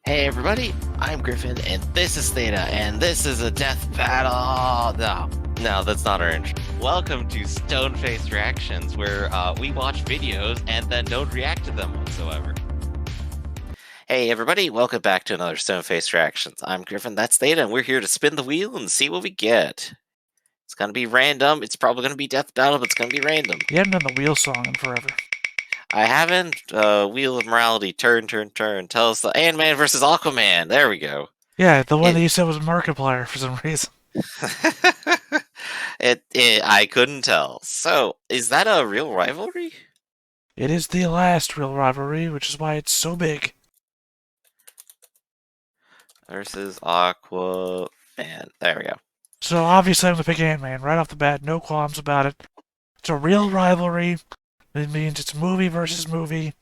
Hey everybody, I'm Griffin, and this is Theta, and this is a death battle! No, that's not our intro. Welcome to Stone-Faced Reactions, where we watch videos and then don't react to them whatsoever. Hey everybody, welcome back to another Stone-Faced Reactions. I'm Griffin, that's Theta, and we're here to spin the wheel and see what we get. It's gonna be random, it's probably gonna be death battle, but it's gonna be random. You haven't done the wheel song in forever. I haven't. Wheel of Morality, turn. Tell us the Ant-Man versus Aquaman. There we go. Yeah, the one It, that you said was Markiplier for some reason. I couldn't tell. So, is that a real rivalry? It is the last real rivalry, which is why it's so big. Versus Aquaman. There we go. So obviously I'm gonna pick Ant-Man right off the bat, no qualms about it. It's a real rivalry. It means it's movie versus movie.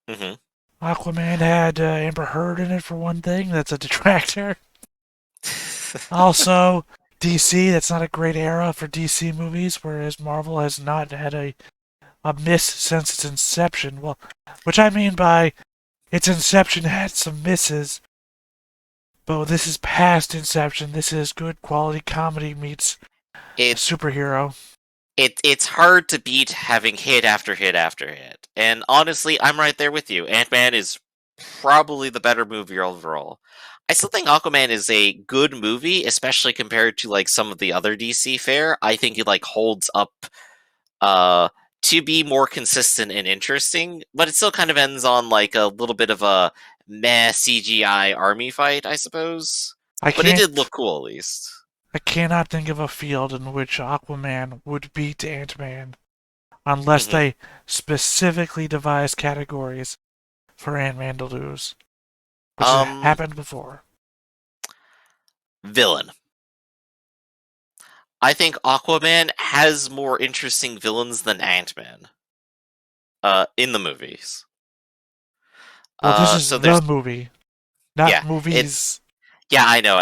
Mm-hmm. Aquaman had Amber Heard in it for one thing. That's a detractor. Also, DC. That's not a great era for DC movies, whereas Marvel has not had a miss since its inception. Well, which I mean by its inception had some misses, but this is past Inception. This is good quality comedy meets it superhero. it's hard to beat having hit after hit after hit. And honestly, I'm right there with you. Ant-Man is probably the better movie overall. I still think Aquaman is a good movie, especially compared to like some of the other DC fare. I think it like holds up uh to be more consistent and interesting, but it still kind of ends on like a little bit of a meh CGI army fight, I suppose. I But it can't. did look cool at least. I cannot think of a field in which Aquaman would beat Ant-Man unless Hmm. they specifically devise categories for Ant-Man to lose, which has Um, happened before. Villain. I think Aquaman has more interesting villains than Ant-Man. In the movies. Well, this So is the there's movie, not yeah, it movies. yeah, I know.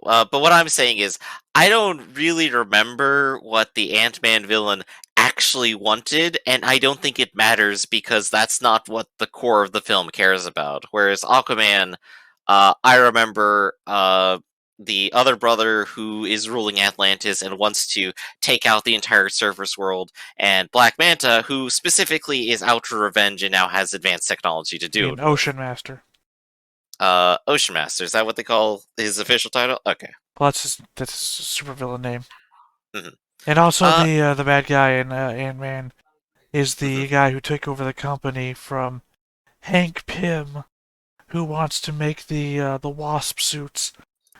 But what I'm saying is, I don't really remember what the Ant-Man villain actually wanted, and I don't think it matters because that's not what the core of the film cares about. Whereas Aquaman, I remember the other brother who is ruling Atlantis and wants to take out the entire surface world, and Black Manta, who specifically is out for revenge and now has advanced technology to You do mean it with. Ocean Master? Ocean Master, is that what they call his official title? Okay. Well, that's his supervillain name. Hmm. And also Uh, the bad guy in Ant-Man is mhm. the guy who took over the company from Hank Pym, who wants to make the Wasp suits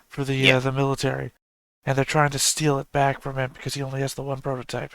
for Yeah, the military, and they're trying to steal it back from him because he only has the one prototype.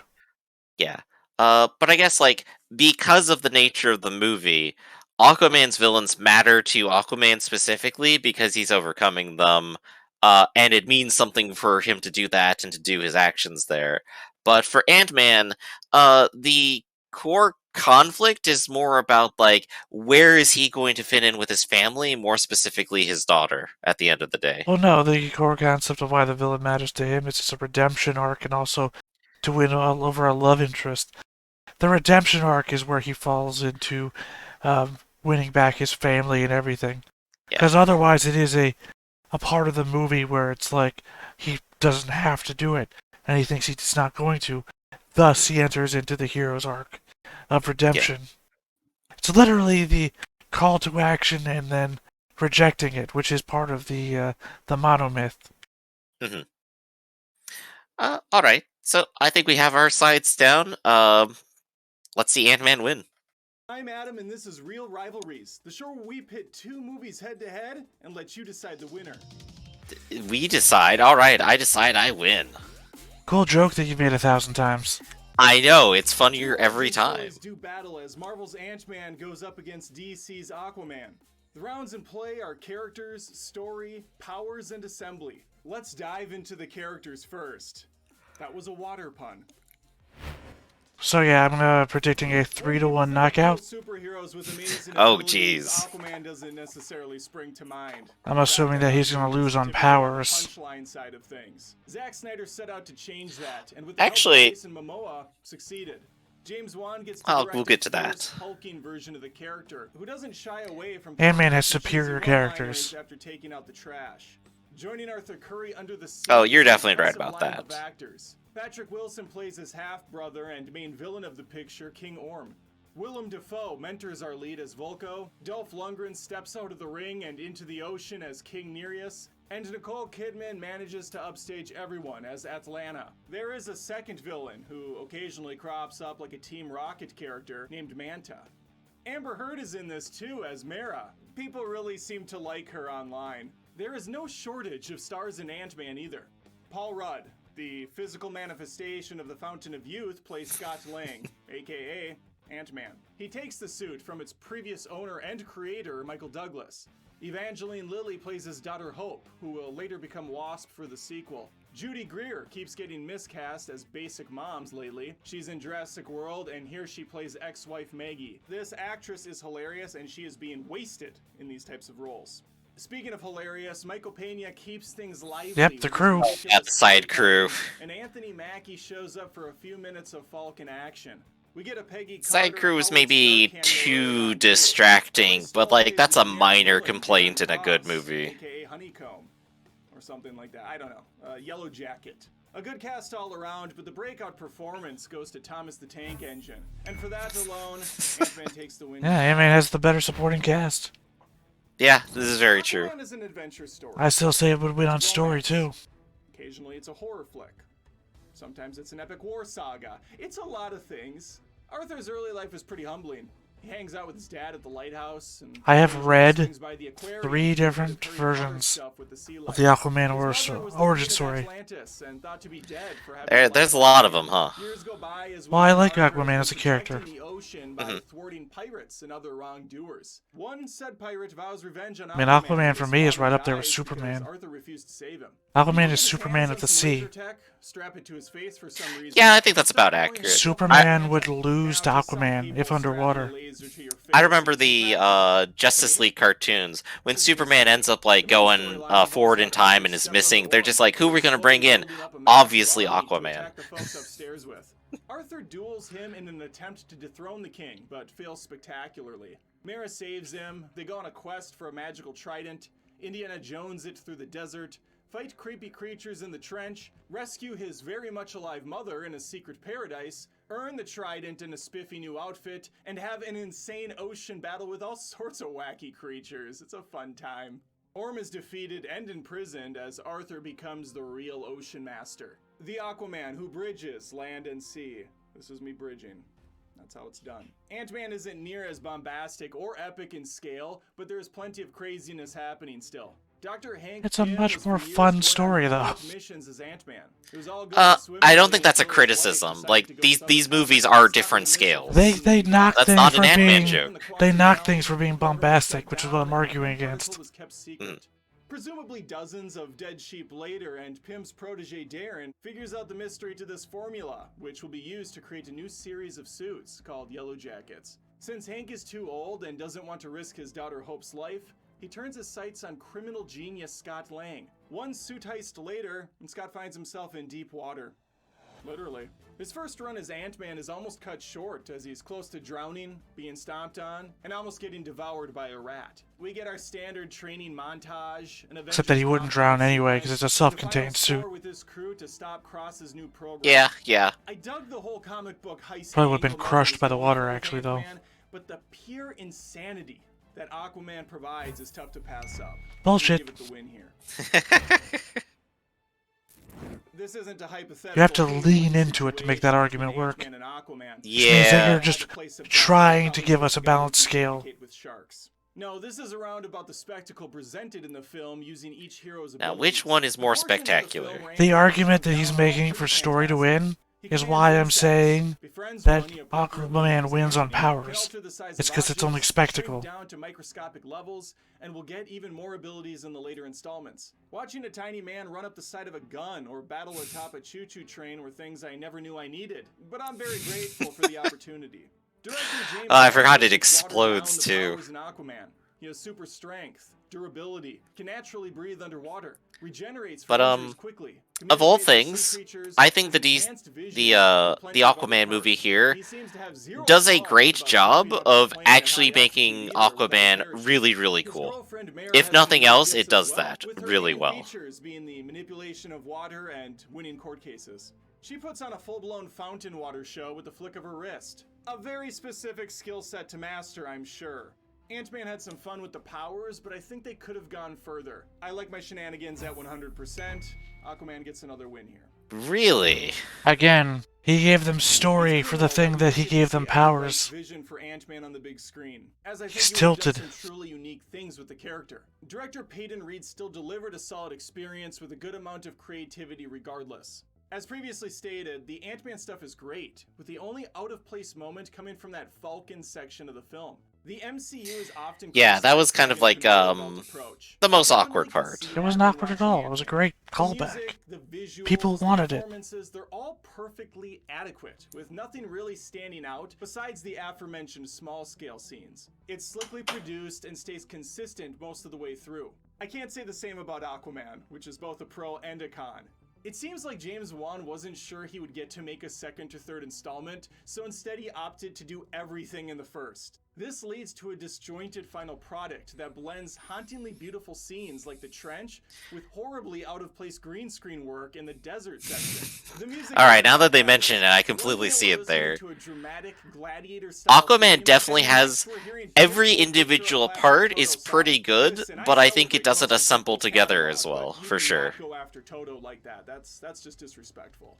yeah. But I guess like because of the nature of the movie, Aquaman's villains matter to Aquaman specifically because he's overcoming them, and it means something for him to do that and to do his actions there. But for Ant-Man, the core conflict is more about like where is he going to fit in with his family, more specifically his daughter, at the end of the day. Well, no, the core concept of why the villain matters to him is just a redemption arc, and also to win all over a love interest. The redemption arc is where he falls into winning back his family and everything. Yeah, Because otherwise, it is a part of the movie where it's like he doesn't have to do it, and he thinks he's not going to. Thus, he enters into the hero's arc of yeah. redemption. It's literally the call to action and then rejecting it, which is part of the monomyth. Hmm. All right. So I think we have our sides down. Let's see Ant-Man win. I'm Adam, and this is Real Rivalries, the show where we pit two movies head to head and let you decide the winner. We decide. All right, I decide I win. Cool joke that you've made 1,000 times. I know, it's funnier Two every Aussie time. boys do battle as Marvel's Ant-Man goes up against DC's Aquaman. The rounds in play are characters, story, powers, and assembly. Let's dive into the characters first. That was a water pun. So yeah, I'm predicting a 3-1 knockout. Superheroes with amazing Oh, abilities, jeez. Aquaman doesn't necessarily spring to mind. I'm assuming that he's gonna lose on powers. Punchline side of things. Zack Snyder set out to change that, and with the help of Actually, Jason Momoa, succeeded. James Wan gets to Well, direct we'll get the to first that. hulking version of the character, who doesn't shy away from Ant-Man has cheesy superior one-liners characters. after taking out the trash. Joining Arthur Curry under the sea Oh, you're is an definitely right impressive about lineup of that. actors. Patrick Wilson plays his half-brother and main villain of the picture, King Orm. Willem Dafoe mentors our lead as Volko, Dolph Lundgren steps out of the ring and into the ocean as King Nereus, and Nicole Kidman manages to upstage everyone as Atlanta. There is a second villain who occasionally crops up like a Team Rocket character named Manta. Amber Heard is in this too as Mera. People really seem to like her online. There is no shortage of stars in Ant-Man either. Paul Rudd, the physical manifestation of the Fountain of Youth, plays Scott Lang, aka Ant-Man. He takes the suit from its previous owner and creator, Michael Douglas. Evangeline Lilly plays his daughter Hope, who will later become Wasp for the sequel. Judy Greer keeps getting miscast as basic moms lately. She's in Jurassic World, and here she plays ex-wife Maggie. This actress is hilarious, and she is being wasted in these types of roles. Speaking of hilarious, Michael Pena keeps things lively. Yep, the crew. Yeah, the side crew. And Anthony Mackie shows up for a few minutes of Falcon action. We get a Peggy Side Carter, crew is Howard maybe Stark cameo later too on, distracting, too. but like that's a Still plays minor the complaint in a Jack good Ross, movie. aka Honeycomb, or something like that. I don't know. Yellow Jacket. A good cast all around, but the breakout performance goes to Thomas the Tank Engine. And for that alone, Ant-Man takes the win. Yeah, Ant-Man has the better supporting cast. Yeah, this is very true. Aquaman is an adventure story. I still say it would win on story too. Occasionally it's a horror flick. Sometimes it's an epic war saga. It's a lot of things. Arthur's early life is pretty humbling. He hangs out with his dad at the lighthouse. And I have read swings by the aquarium 3 and different does Harry Potter versions stuff with the sea of life. the Aquaman His mother was the origin queen of story. Atlantis and thought to be dead for having There's a life lot of on them, huh? Years go by as we Well, I learn like Arthur Aquaman has as a been character. protecting the ocean by thwarting pirates and other wrongdoers. One said pirate vows revenge on I mean, Aquaman Aquaman when for his me is father right up there with dies because Superman. Arthur refused to save him. Aquaman He is put his Superman hands at on the some sea. laser tech, strap it to his face for some reason. Yeah, I think that's about Start accurate. going Superman would lose to Now, some Aquaman people if strap a underwater. laser to your I face remember and the smack Justice League cartoons when Superman ends up like going forward in time and is missing. They're just like, who are we gonna bring in? Obviously Aquaman. Arthur duels him in an attempt to dethrone the king, but fails spectacularly. Mera saves him, they go on a quest for a magical trident, Indiana Jones it through the desert, fight creepy creatures in the trench, rescue his very much alive mother in a secret paradise, earn the trident in a spiffy new outfit, and have an insane ocean battle with all sorts of wacky creatures. It's a fun time. Orm is defeated and imprisoned as Arthur becomes the real ocean master. The Aquaman who bridges land and sea. This is me bridging. That's how it's done. Ant-Man isn't near as bombastic or epic in scale, but there's plenty of craziness happening still. Dr. Hank It's a Pym much was more for years fun going on story, though. heroic missions as Ant-Man. It was all going swimmingly I don't think that's a until his wife criticism. decided Like to go these summer movies camp are and different stop the missiles. scales. They knock That's things not an from Ant-Man being joke. they knock things from being bombastic, which is what I'm arguing against. Was kept secret. Presumably dozens of dead sheep later, and Pym's protege Darren figures out the mystery to this formula, which will be used to create a new series of suits called Yellow Jackets. Since Hank is too old and doesn't want to risk his daughter Hope's life, he turns his sights on criminal genius Scott Lang. One suit heist later, and Scott finds himself in deep water. Literally. His first run as Ant-Man is almost cut short as he's close to drowning, being stomped on, and almost getting devoured by a rat. We get our standard training montage, an Except that he wouldn't drown anyway, because it's a self-contained suit. With his crew to stop Cross's new program. Yeah. I dug the whole comic book heist. Probably would've been angle crushed that by the was water, going with actually, though. Ant-Man, but the pure insanity that Aquaman provides is tough to pass up. Bullshit. Give it the win here. This isn't a hypothetical. You have to lean into it to make that argument work. Ant-Man and Aquaman. Which means that Yeah. you're just trying to give us a balanced scale. With sharks. No, this is around about the spectacle presented in the film using each hero's Now, abilities. which one is more The portion of the film spectacular? where The Ant-Man argument that comes he's down making is for story to fantastic. win He is commands why I'm insects, saying befriends that one he appropriately Aquaman wins on can powers. alter the size It's of 'cause it's only objects, spectacle. shrink down to microscopic levels, and will get even more abilities in the later installments. Watching a tiny man run up the side of a gun or battle atop a choo-choo train were things I never knew I needed, but I'm very grateful for the opportunity. Director James I forgot it Wan watered explodes, down the too. powers in Aquaman. He has super strength, durability, can naturally breathe underwater, regenerates But, from injuries quickly. of all communicates with sea things, creatures, I think has the enhanced vision, and plenty of other Aquaman movie parts. here He seems to have zero does a qualms great about job jumping up of a plane actually in high making altitude either without a Aquaman parachute. really, really His cool. girlfriend Mara If has nothing some else, gifts it does as well, that with her really main well. features being the manipulation of water and winning court cases. She puts on a full-blown fountain water show with the flick of her wrist. A very specific skill set to master, I'm sure. Ant-Man had some fun with the powers, but I think they could have gone further. I like my shenanigans at 100%. Aquaman gets another win here. Really? Again, he gave them story for the thing that he gave them powers. Vision for Ant-Man on the big screen, as I He's think you have done tilted. some truly unique things with the character. Director Peyton Reed still delivered a solid experience with a good amount of creativity regardless. As previously stated, the Ant-Man stuff is great, with the only out-of-place moment coming from that Falcon section of the film. The MCU is often Yeah, that was kind of like, the most awkward part. It wasn't awkward at all. It was a great callback. People wanted it. They're all perfectly adequate, with nothing really standing out besides the aforementioned small-scale scenes. It's slickly produced and stays consistent most of the way through. I can't say the same about Aquaman, which is both a pro and a con. It seems like James Wan wasn't sure he would get to make a second or third installment, so instead he opted to do everything in the first. This leads to a disjointed final product that blends hauntingly beautiful scenes like the trench with horribly out-of-place green screen work in the desert section. The music Alright, now that they mention it, I completely see it there. Aquaman definitely has... Every individual part is pretty good, but I think it doesn't assemble together as well, for sure. Go after Toto like that. That's just disrespectful.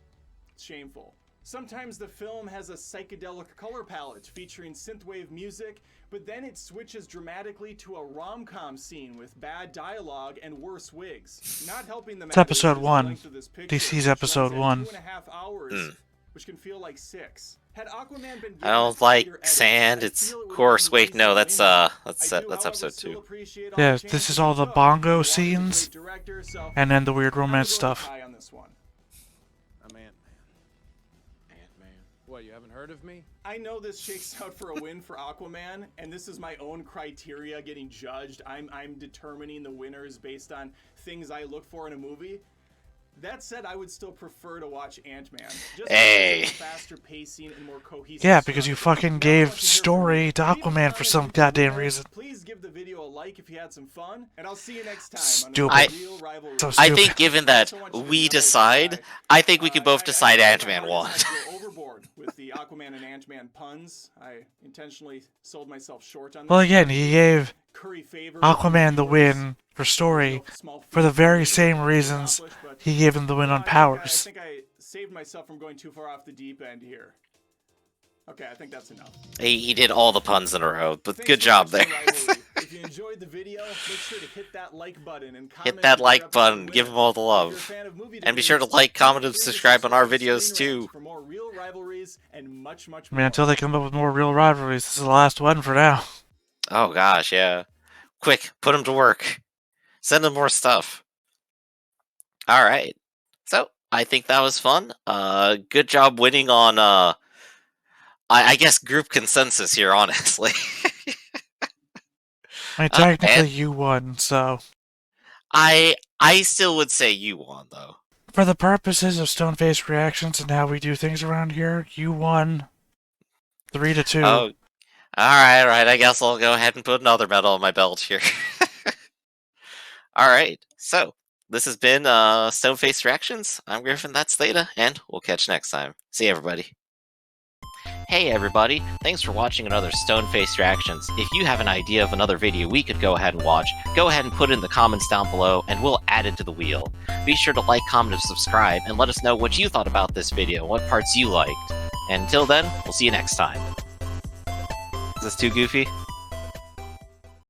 It's shameful. Sometimes the film has a psychedelic color palette featuring synthwave music, but then it switches dramatically to a rom-com scene with bad dialogue and worse wigs. Not helping the It's episode 1. DC's episode 1. 2.5 hours, which can feel like 6. Had Aquaman been I don't like sand, it's... Of course, wait, no, that's episode 2. Yeah, this is all the bongo scenes, and then the weird romance stuff. What, you haven't heard of me? I know this shakes out for a win for Aquaman, and this is my own criteria getting judged. I'm determining the winners based on things I look for in a movie. That said, I would still prefer to watch Ant-Man. Just Hey. because of the faster pacing and more cohesive Yeah, because you structure. fucking Now, I'd gave love to hear from story you. to Leave a Aquaman comment for some if you goddamn will. reason. Please give the video a like if you had some fun, and I'll see you next time Stupid. on another Real Rivalries. So I stupid. think given that we decide, I think we could both decide Ant-Man I won. go overboard with the Aquaman and Ant-Man puns. I intentionally sold myself short on Well, this. again, he gave Curry favor Aquaman the viewers. win for story for the very same reasons he gave him the win on I powers. think I saved myself from going too far off the deep end here. Okay, I think that's enough. He did all the puns in a row, but Thanks good for job there. watching Rivalry. If you enjoyed the video, make sure to hit that like button and comment Hit that if like you're button, episode give winner. him all the If you're a love. fan of movie And be sure to debates, like, comment, and feel free to subscribe on our to videos Screen Rant too. for more real rivalries and much, much I mean, more. until they come up with more real rivalries, this is the last one for now. Oh gosh, yeah. Quick, put him to work. Send him more stuff. Alright. So, I think that was fun. Good job winning on, I guess group consensus here, honestly. I mean, technically and- you won, so... I still would say you won, though. For the purposes of Stone-Faced Reactions and how we do things around here, you won 3-2. Oh, alright, I guess I'll go ahead and put another medal on my belt here. Alright, so, this has been Stone-Faced Reactions. I'm Griffin, that's Theta, and we'll catch you next time. See you, everybody. Hey everybody, thanks for watching another Stone-Faced Reactions. If you have an idea of another video we could go ahead and watch, go ahead and put it in the comments down below, and we'll add it to the wheel. Be sure to like, comment, and subscribe, and let us know what you thought about this video, what parts you liked. And until then, we'll see you next time. Is this too goofy?